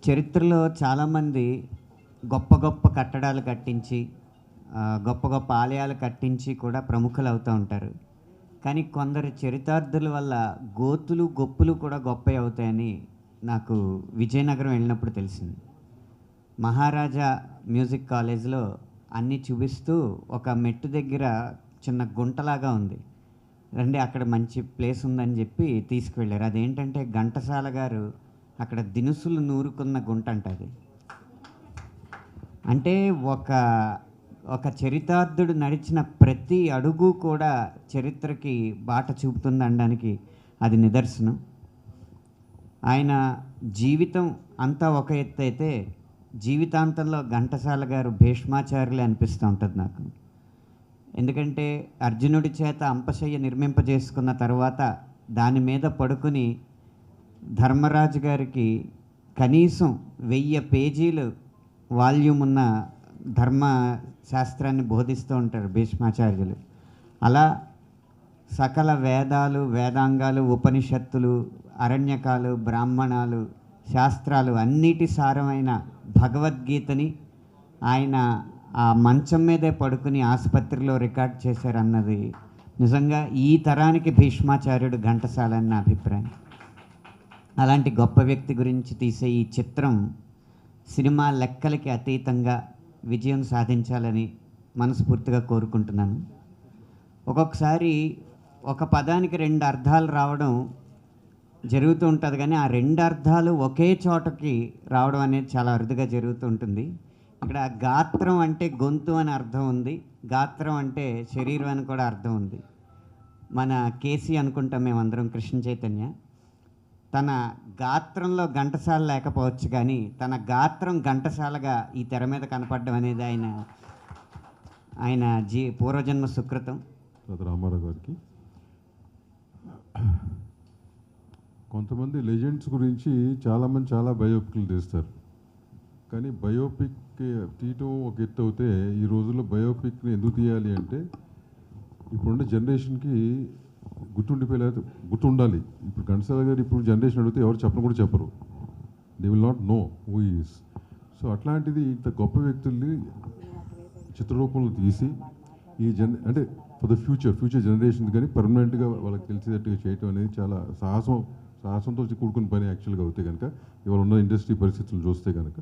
చరిత్రలో చాలామంది గొప్ప గొప్ప కట్టడాలు కట్టించి గొప్ప గొప్ప ఆలయాలు కట్టించి కూడా ప్రముఖులు అవుతూ ఉంటారు. కానీ కొందరు చరితార్థుల వల్ల గోతులు గొప్పులు కూడా గొప్ప అవుతాయని నాకు విజయనగరం వెళ్ళినప్పుడు తెలిసింది. మహారాజా మ్యూజిక్ కాలేజ్లో అన్నీ చూపిస్తూ ఒక మెట్టు దగ్గర చిన్న గుంటలాగా ఉంది. రండి అక్కడ మంచి ప్లేస్ ఉందని చెప్పి తీసుకువెళ్ళారు. అదేంటంటే ఘంటసాల గారు అక్కడ దినుసులు నూరుకున్న గుంట అంటది. అంటే ఒక ఒక చరితార్థుడు నడిచిన ప్రతి అడుగు కూడా చరిత్రకి బాట చూపుతుంది అనడానికి అది నిదర్శనం. ఆయన జీవితం అంతా ఒక ఎత్తు అయితే జీవితాంతంలో ఘంటసాల గారు భీష్మాచార్యులే అనిపిస్తూ ఉంటుంది నాకు. ఎందుకంటే అర్జునుడి చేత అంపశయ్య నిర్మింపజేసుకున్న తర్వాత దాని మీద పడుకుని ధర్మరాజు గారికి కనీసం 1000 పేజీలు వాల్యూమ్ ఉన్న ధర్మ శాస్త్రాన్ని బోధిస్తూ ఉంటారు భీష్మాచార్యులు. అలా సకల వేదాలు, వేదాంగాలు, ఉపనిషత్తులు, అరణ్యకాలు, బ్రాహ్మణాలు, శాస్త్రాలు అన్నిటి సారమైన భగవద్గీతని ఆయన ఆ మంచం మీదే పడుకుని ఆసుపత్రిలో రికార్డ్ చేశారన్నది నిజంగా ఈ తరానికి భీష్మాచార్యుడు ఘంటసాల అని నా అభిప్రాయం. అలాంటి గొప్ప వ్యక్తి గురించి తీసే ఈ చిత్రం సినిమా లెక్కలకి అతీతంగా విజయం సాధించాలని మనస్ఫూర్తిగా కోరుకుంటున్నాను. ఒక్కొక్కసారి ఒక పదానికి 2 అర్థాలు రావడం జరుగుతూ ఉంటుంది, కానీ ఆ 2 అర్థాలు ఒకే చోటకి రావడం అనేది చాలా అరుదుగా జరుగుతూ ఉంటుంది. ఇక్కడ గాత్రం అంటే గొంతు అని అర్థం ఉంది, గాత్రం అంటే శరీరం అని కూడా అర్థం ఉంది. మన కేసీ అనుకుంటాం మేమందరం, కృష్ణ చైతన్య. తన గాత్రంలో ఘంటసాల లేకపోవచ్చు, కానీ తన గాత్రం ఘంటసాలగా ఈ తెర మీద కనపడడం అనేది ఆయన పూర్వజన్మ సుకృతం. రామారావు గారికి కొంతమంది లెజెండ్స్ గురించి చాలామంది చాలా బయోపిక్లు తీస్తారు, కానీ బయోపిక్ తీయటం ఒక ఎత్తు అవుతే ఈ రోజుల్లో బయోపిక్ని ఎందుకు తీయాలి అంటే ఇప్పుడున్న జనరేషన్కి గుర్తుండాలి. ఇప్పుడు ఘంటసాల గారు ఇప్పుడు జనరేషన్ అడిగితే ఎవరు చెప్పను కూడా చెప్పరు, they will not know who is. So అట్లాంటిది ఇంత గొప్ప వ్యక్తుల్ని చిత్రరూపంలో తీసి ఈ అంటే ఫర్ ద ఫ్యూచర్ జనరేషన్ కానీ పర్మనెంట్గా వాళ్ళకి తెలిసేటట్టుగా చేయటం అనేది చాలా సాహసంతో కూడుకున్న పని యాక్చువల్గా అవుతాయి కనుక ఇవాళ ఉన్న ఇండస్ట్రీ పరిస్థితులు చూస్తే కనుక.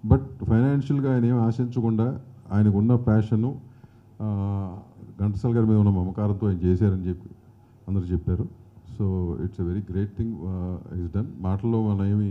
బట్ ఫైనాన్షియల్గా ఆయన ఏం ఆశించకుండా ఆయనకు ఉన్న ప్యాషను, ఘంటసాల గారి మీద ఉన్న మమకారంతో ఆయన చేశారని చెప్పి అందరూ చెప్పారు. So it's a very great thing is done. మాటల్లో మనం ఏమి